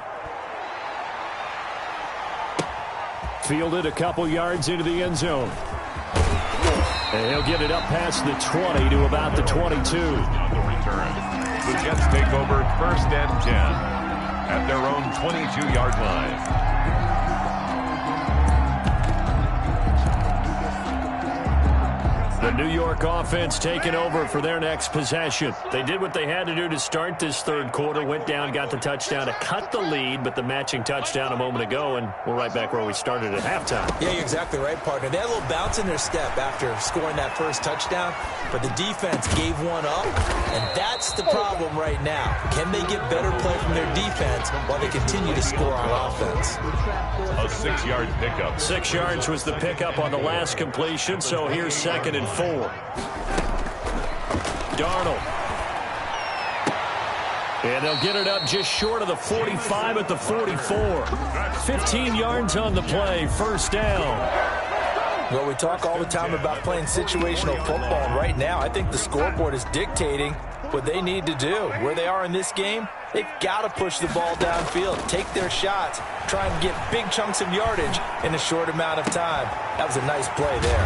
D: Fielded a couple yards into the end zone. And he'll get it up past the 20 to about the 22.
E: On the return, the Jets take over 1st and 10 at their own 22-yard line.
D: The New York offense taking over for their next possession. They did what they had to do to start this third quarter, went down, got the touchdown to cut the lead, but the matching touchdown a moment ago, and we're right back where we started at halftime.
F: Yeah, you're exactly right, partner. They had a little bounce in their step after scoring that first touchdown, but the defense gave one up, and that's the problem right now. Can they get better play from their defense while they continue to score on offense?
E: A 6-yard pickup.
D: 6 yards was the pickup on the last completion, so here's 2nd and 4. Darnold. And they'll get it up just short of the 45 at the 44. 15 yards on the play, first down.
F: Well, we talk all the time about playing situational football, and right now I think the scoreboard is dictating what they need to do. Where they are in this game, they've got to push the ball downfield, take their shots, try and get big chunks of yardage in a short amount of time. That was a nice play there.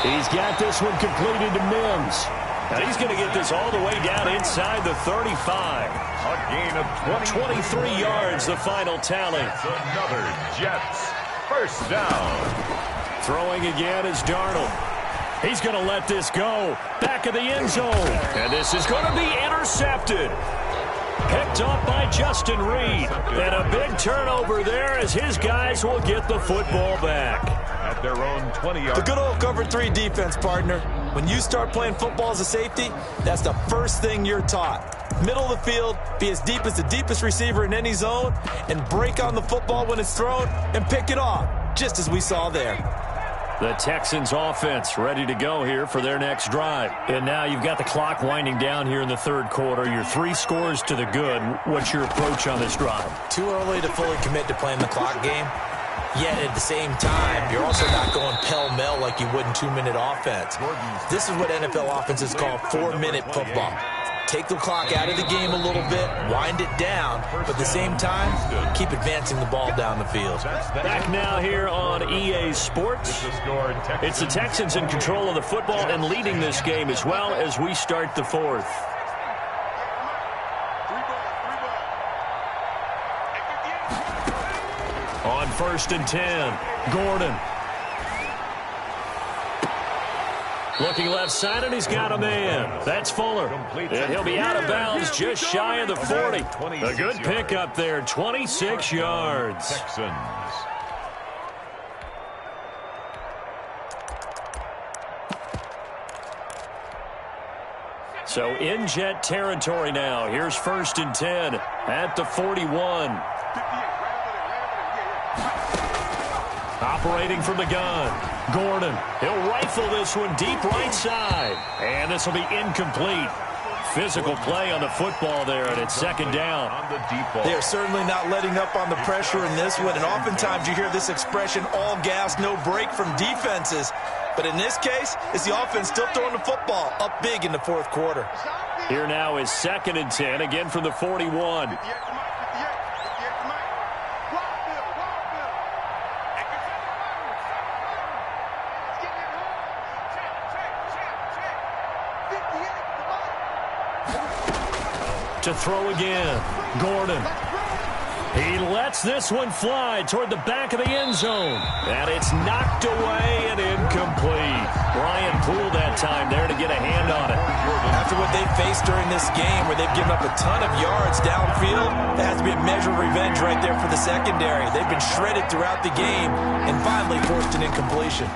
D: He's got this one completed to Mims. And he's going to get this all the way down inside the 35.
E: A gain of
D: 23 yards, the final tally.
E: That's another Jets first down.
D: Throwing again is Darnold. He's going to let this go. Back of the end zone. And this is going to be intercepted. Picked up by Justin Reed. And a big turnover there as his guys will get the football back.
E: At their own 20-yard.
F: The good old cover 3 defense, partner. When you start playing football as a safety, that's the first thing you're taught. Middle of the field, be as deep as the deepest receiver in any zone, and break on the football when it's thrown and pick it off, just as we saw there.
D: The Texans offense ready to go here for their next drive. And now you've got the clock winding down here in the third quarter. Your 3 scores to the good. What's your approach on this drive?
F: Too early to fully commit to playing the clock game. Yet at the same time, you're also not going pell-mell like you would in 2-minute offense. This is what NFL offenses call 4-minute football. Take the clock out of the game a little bit, wind it down, but at the same time, keep advancing the ball down the field.
D: Back now here on EA Sports. It's the Texans in control of the football and leading this game as well as we start the fourth. On 1st and 10, Gordon. Looking left side, and he's got a man. That's Fuller. And he'll be out of bounds just shy of the 40. A good pickup there, 26 yards.
E: Texans.
D: So in Jet territory now. Here's 1st and 10 at the 41. Operating from the gun. Gordon, he'll rifle this one deep right side. And this will be incomplete. Physical play on the football there, and it's 2nd down.
E: On the deep ball.
F: They're certainly not letting up on the pressure in this one, and oftentimes you hear this expression, all gas, no break from defenses. But in this case, it's the offense still throwing the football up big in the fourth quarter.
D: Here now is 2nd and 10, again from the 41. To throw again, Gordon. He lets this one fly toward the back of the end zone. And it's knocked away and incomplete. Brian Poole that time there to get a hand on it.
F: After what they've faced during this game where they've given up a ton of yards downfield, that has to be a measure of revenge right there for the secondary. They've been shredded throughout the game and finally forced an incompletion.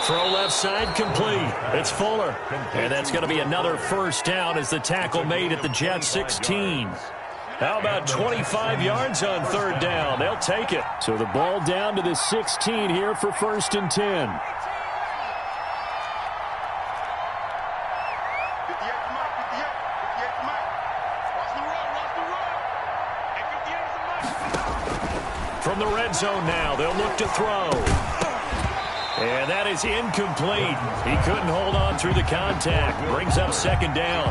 D: Throw left side complete. It's Fuller. And that's going to be another first down as the tackle made at the Jets 16. How about 25 yards on 3rd down? They'll take it. So the ball down to the 16 here for 1st and 10. From the red zone now, they'll look to throw. And that is incomplete. He couldn't hold on through the contact. Brings up 2nd down.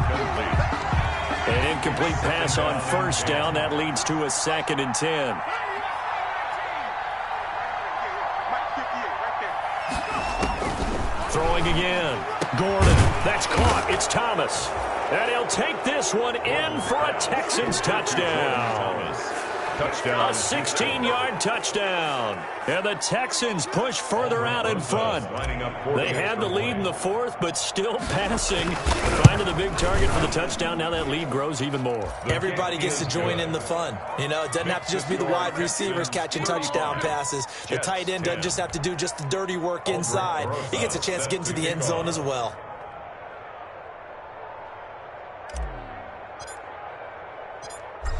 D: An incomplete pass on 1st down. That leads to a 2nd and 10. Throwing again. Gordon. That's caught. It's Thomas. And he'll take this one in for a Texans touchdown.
E: Touchdown.
D: A 16-yard touchdown. And the Texans push further out in front. They had the lead in the fourth, but still passing. Finding the big target for the touchdown. Now that lead grows even more.
F: Everybody gets to join in the fun. You know, it doesn't have to just be the wide receivers catching touchdown passes. The tight end doesn't just have to do just the dirty work inside. He gets a chance to get into the end zone as well.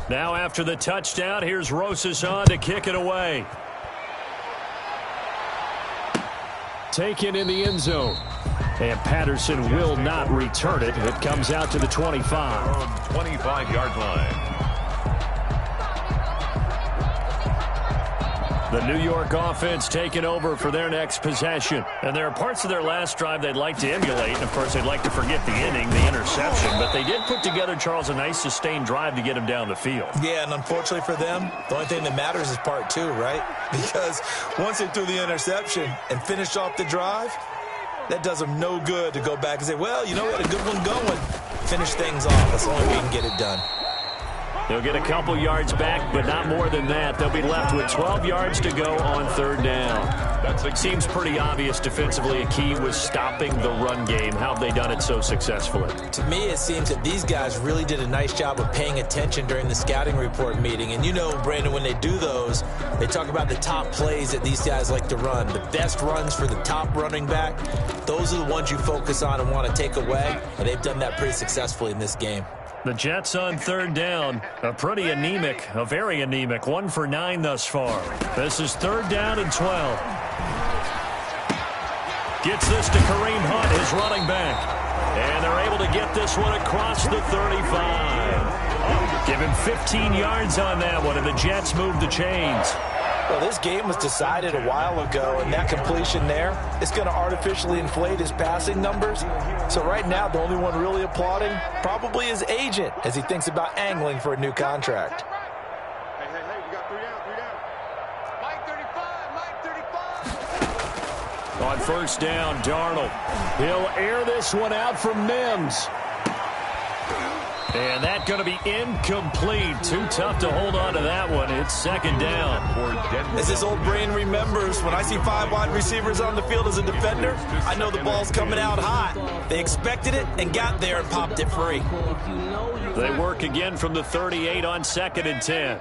D: Now after the touchdown, here's Rosas on to kick it away. Taken in the end zone. And Patterson will not return it. It comes out to the 25.
E: 25-yard line.
D: The New York offense taking over for their next possession. And there are parts of their last drive they'd like to emulate. And, of course, they'd like to forget the inning, the interception. But they did put together, Charles, a nice sustained drive to get him down the field.
F: Yeah, and unfortunately for them, the only thing that matters is part two, right? Because once they threw the interception and finished off the drive, that does them no good to go back and say, well, you know, we had a good one going. Finish things off. That's the only way you can get it done.
D: They'll get a couple yards back, but not more than that. They'll be left with 12 yards to go on third down. It seems pretty obvious defensively a key was stopping the run game. How have they done it so successfully?
F: To me, it seems that these guys really did a nice job of paying attention during the scouting report meeting. And you know, Brandon, when they do those, they talk about the top plays that these guys like to run. The best runs for the top running back, those are the ones you focus on and want to take away. And they've done that pretty successfully in this game.
D: The Jets on third down, a very anemic 1 for 9 thus far. This is third down and 12. Gets this to Kareem Hunt, his running back. And they're able to get this one across the 35. Give him 15 yards on that one, and the Jets move the chains.
F: Well, this game was decided a while ago, and that completion there is going to artificially inflate his passing numbers. So right now, the only one really applauding probably his agent as he thinks about angling for a new contract.
G: Hey, we got 3 down. Mike 35.
D: On first down, Darnold. He'll air this one out from Mims. And that's going to be incomplete. Too tough to hold on to that one. It's second down.
F: As his old brain remembers, when I see 5 wide receivers on the field as a defender, I know the ball's coming out hot. They expected it and got there and popped it free.
D: They work again from the 38 on second and 10.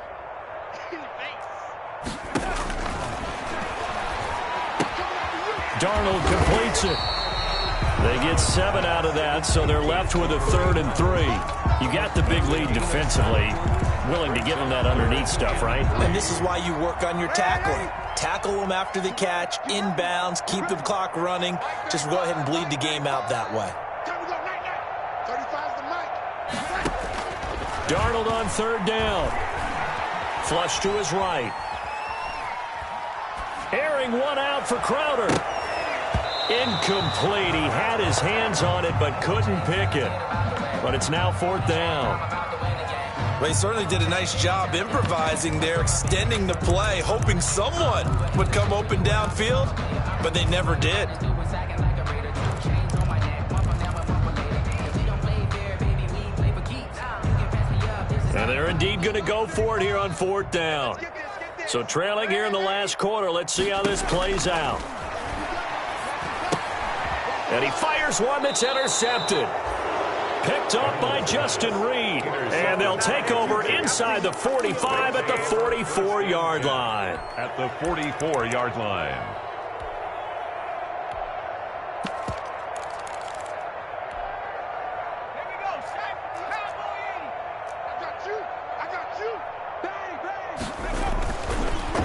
D: Darnold completes it. They get 7 out of that, so they're left with a 3rd and 3. You got the big lead defensively, willing to give them that underneath stuff, right?
F: And this is why you work on your tackling. Tackle them after the catch, inbounds, keep the clock running. Just go ahead and bleed the game out that way.
G: 35's the mic.
D: Darnold on third down. Flush to his right. Airing one out for Crowder. Incomplete. He had his hands on it but couldn't pick it. But it's now 4th down.
F: Well, he certainly did a nice job improvising there, extending the play, hoping someone would come open downfield, but they never did.
D: And they're indeed going to go for it here on 4th down. So trailing here in the last quarter. Let's see how this plays out. And he fires one that's intercepted. Picked up by Justin Reed. And they'll take over inside the 45 at the 44-yard line.
E: At the 44-yard line.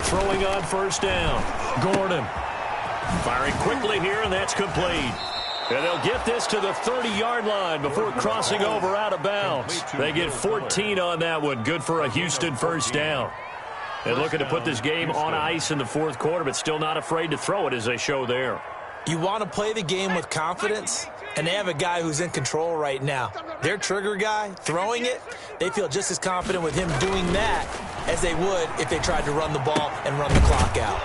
D: Throwing on first down. Gordon. Firing quickly here, and that's complete. And they'll get this to the 30-yard line before crossing over out of bounds. They get 14 on that one. Good for a Houston first down. And looking to put this game on ice in the 4th quarter, but still not afraid to throw it as they show there.
F: You want to play the game with confidence, and they have a guy who's in control right now. Their trigger guy, throwing it, they feel just as confident with him doing that as they would if they tried to run the ball and run the clock out.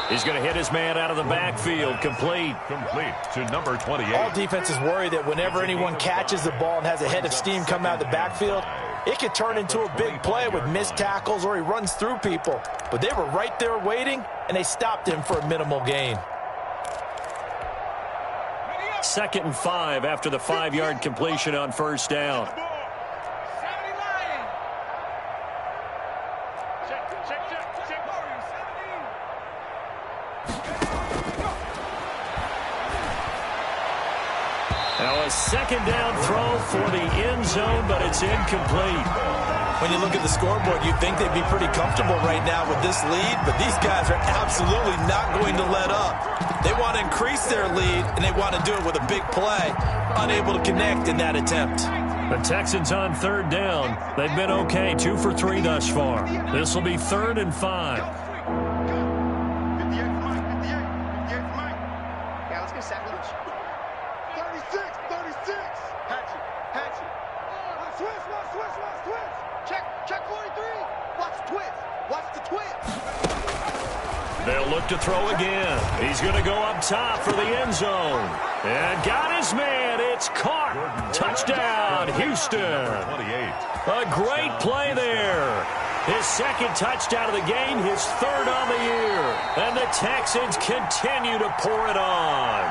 D: He's going to hit his man out of the backfield. Complete
E: to number 28.
F: All defenses worry that whenever anyone catches the ball and has a head of steam come out of the backfield, It could turn into a big play with missed tackles or he runs through people. But they were right there waiting, and they stopped him for a minimal gain.
D: 2nd and 5 after the 5-yard completion on first down. Now a 2nd down throw for the end zone, but it's incomplete.
F: When you look at the scoreboard, you'd think they'd be pretty comfortable right now with this lead, but these guys are absolutely not going to let up. They want to increase their lead, and they want to do it with a big play. Unable to connect in that attempt.
D: The Texans on 3rd down. They've been okay, 2 for 3 thus far. This will be 3rd and 5.
G: 58 for Mike. Yeah, let's get sack lunch. 36. Hatchet. Switch. Check 43. Watch the twist.
D: They'll look to throw again. He's going to go up top for the end zone. And got his man. It's caught. Touchdown, Houston.
E: 28.
D: A great play there. His 2nd touchdown of the game, his 3rd on the year. And the Texans continue to pour it on.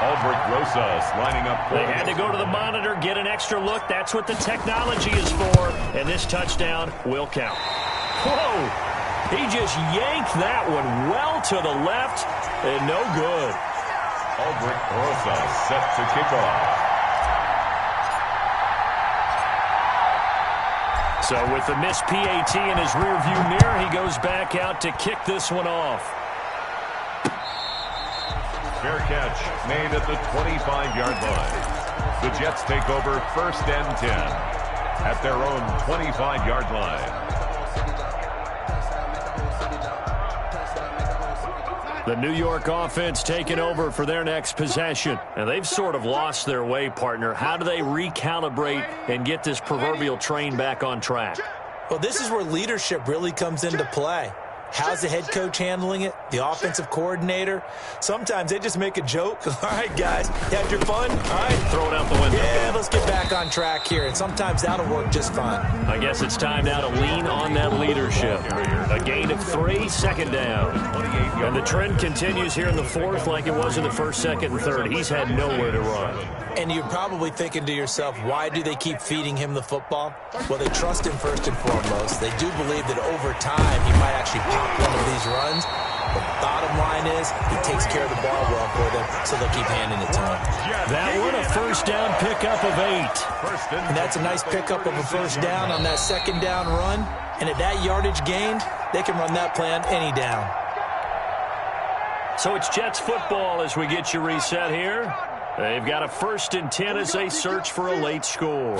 E: Albrecht Rosas lining up.
D: They had to go to the monitor, get an extra look. That's what the technology is for. And this touchdown will count. Whoa! He just yanked that one well to the left, and no good.
E: Albrecht Rosas set to kick off.
D: So with the missed PAT in his rearview mirror, he goes back out to kick this one off.
E: Fair catch made at the 25-yard line. The Jets take over 1st and 10 at their own 25-yard line.
D: The New York offense taking over for their next possession. And they've sort of lost their way, partner. How do they recalibrate and get this proverbial train back on track?
F: Well, this is where leadership really comes into play. How's the head coach handling it? The offensive coordinator? Sometimes they just make a joke. All right, guys, you had your fun? All right.
D: Throw it out the window.
F: Yeah, let's get back on track here. And sometimes that'll work just fine.
D: I guess it's time now to lean on that leadership. A gain of 3, 2nd down. And the trend continues here in the 4th like it was in the 1st, 2nd, and 3rd. He's had nowhere to run.
F: And you're probably thinking to yourself, why do they keep feeding him the football? Well, they trust him first and foremost. They do believe that over time he might actually pop one of these runs. But bottom line is he takes care of the ball well for them, so they'll keep handing it to him.
D: That one a 1st down pickup of 8.
F: And that's a nice pickup of a 1st down on that 2nd down run. And at that yardage gained, they can run that play on any down.
D: So it's Jets football as we get you reset here. They've got a 1st and 10 as they search for a late score.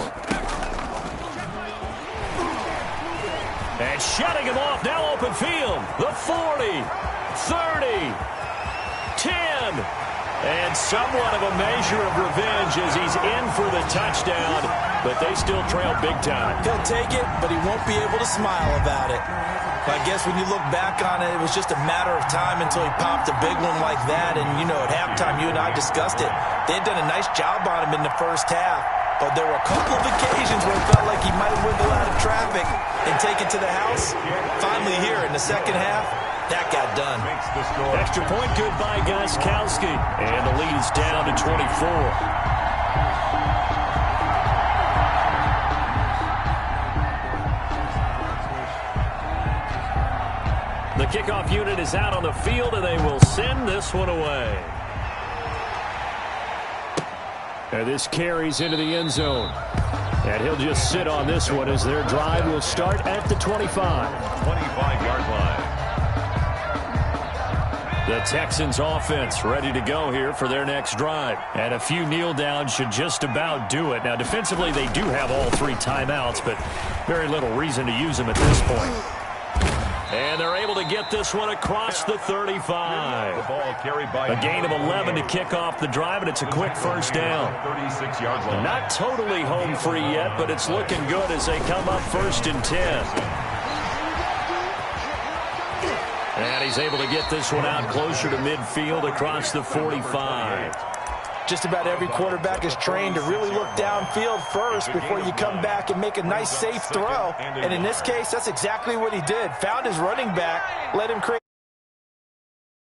D: And shutting him off, now open field. The 40, 30, 10. And somewhat of a measure of revenge as he's in for the touchdown, but they still trail big time.
F: He'll take it, but he won't be able to smile about it. I guess when you look back on it, it was just a matter of time until he popped a big one like that. And, you know, at halftime, you and I discussed it. They had done a nice job on him in the 1st half. But there were a couple of occasions where it felt like he might wiggle out of traffic and take it to the house. Finally here in the 2nd half, that got done.
D: Extra point good by Gostkowski. And the lead is down to 24. The kickoff unit is out on the field, and they will send this one away. And this carries into the end zone. And he'll just sit on this one as their drive will start at the 25.
E: 25-yard line.
D: The Texans offense ready to go here for their next drive. And a few kneel downs should just about do it. Now, defensively, they do have all 3 timeouts, but very little reason to use them at this point. And they're able to get this one across the 35.
E: The ball carried by
D: a gain of 11 to kick off the drive, and it's a quick 1st down.
E: 36-yard line.
D: Not totally home free yet, but it's looking good as they come up 1st and 10. And he's able to get this one out closer to midfield across the 45.
F: Just about every quarterback is trained to really look downfield first before you come back and make a nice, safe throw. And in this case, that's exactly what he did. Found his running back, let him create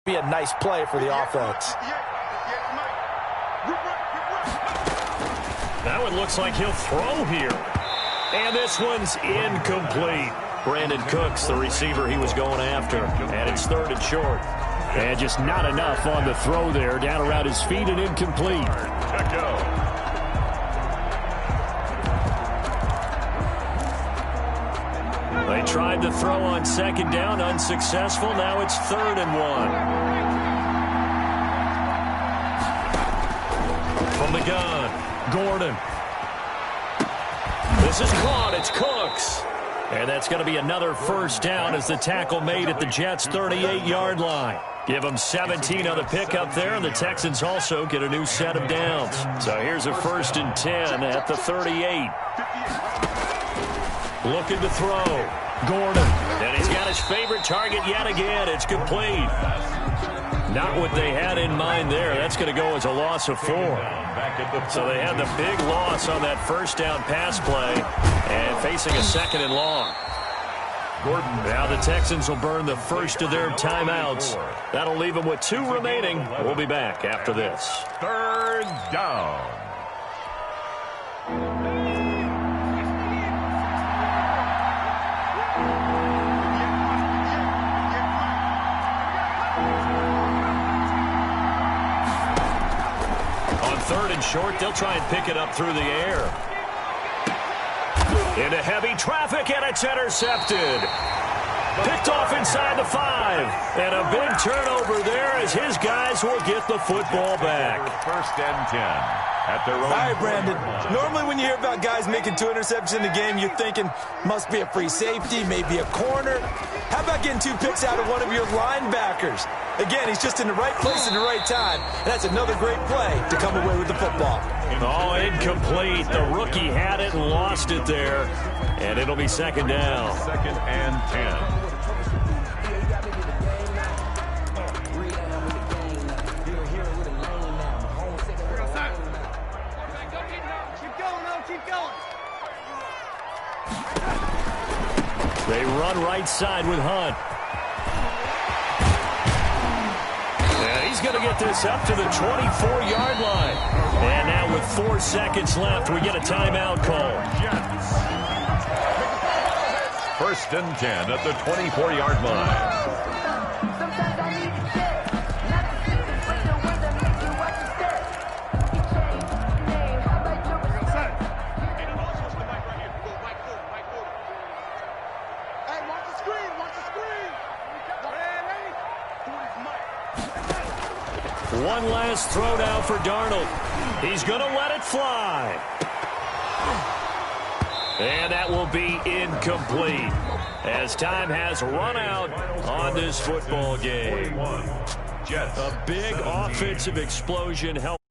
F: be a nice play for the offense.
D: Now it looks like he'll throw here. And this one's incomplete. Brandon Cooks, the receiver he was going after. And it's 3rd and short. And just not enough on the throw there. Down around his feet and incomplete. They tried the throw on 2nd down, unsuccessful. Now it's 3rd and 1. From the gun, Gordon. This is caught. It's Cooks. And that's going to be another 1st down as the tackle made at the Jets' 38-yard line. Give them 17 on the pickup there, and the Texans also get a new set of downs. So here's a 1st and 10 at the 38. Looking to throw. Gordon. And he's got his favorite target yet again. It's complete. Not what they had in mind there. That's going to go as a loss of 4. So they had the big loss on that 1st down pass play and facing a 2nd and long. Gordon. Now the Texans will burn the first of their timeouts. That'll leave them with 2 remaining. We'll be back after this.
E: 3rd down.
D: On 3rd and short, they'll try and pick it up through the air. Into heavy traffic, and it's intercepted. Picked off inside the 5. And a big turnover there as his guys will get the football back.
E: 1st and 10 at their own.
F: All right, Brandon. Normally when you hear about guys making 2 interceptions in a game, you're thinking must be a free safety, maybe a corner. How about getting 2 picks out of one of your linebackers? Again, he's just in the right place at the right time. And that's another great play to come away with the football.
D: Oh, incomplete. The rookie had it and lost it there. And it'll be 2nd down.
E: 2nd and 10.
D: They run right side with Hunt. And he's going to get this up to the 24-yard line. And now with 4 seconds left, we get a timeout call.
E: 1st and 10 at the 24-yard line.
D: One last throw now for Darnold. He's going to let it fly. And that will be incomplete as time has run out on this football game. A big offensive explosion helped.